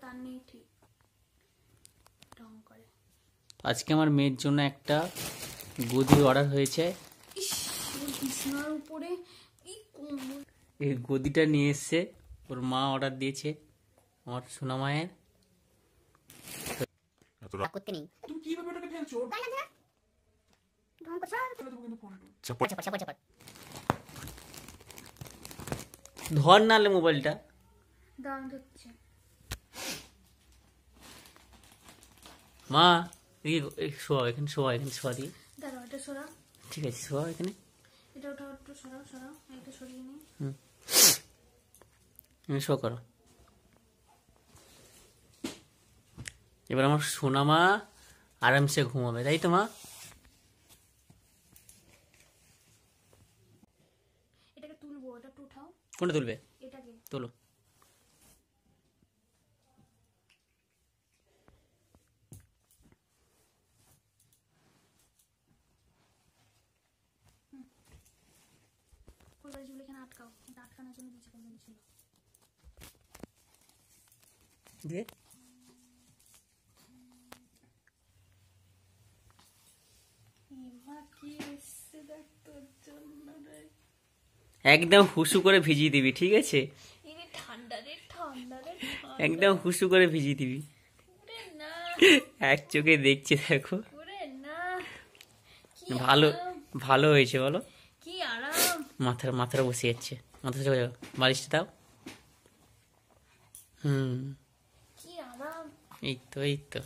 তার নেই ঠিক ঢং করে। আজকে আমার মেয়ের জন্য একটা গদি অর্ডার হয়েছে। বিছানার উপরে এই গদিটা নিয়ে এসছে, ওর মা অর্ডার দিয়েছে, আমার সোনা মায়ের। করতে নেই তুমি কিভাবে ওটাকে ফেলছো? ধর নালে মোবাইলটা। দাম হচ্ছে মা শোয়া, এখানে শোয়া, এখানে শোয়া দিয়ে। দাঁড়াও, এটা সরাও। ঠিক আছে, শোয়া এখানে। এটা ওটা একটু সরাও, সরাও, এটা সরিয়ে নিই। শো করো। এবার আমার সোনা মা আরামসে ঘুমাবে, তাই তো মা? এটাকে তুলবো, এটা একটু উঠাও। কোনটা তুলবে? এটাকে তোলো। যেগুলো এখানে আটকাও, এটা আটকানোর জন্য কিছু করবে ছিল। দিয়ে একদম হুসু করে ভিজিয়ে দিবি, ঠিক আছে? একদম হুসু করে ভিজিয়ে দিবি। এক চোখে দেখছে, দেখো। ভালো ভালো হয়েছে বলো? কি আরাম। মাথার বসে যাচ্ছে, মাথা চলে যাও, বালিশটা দাও। কি আরাম। এই তো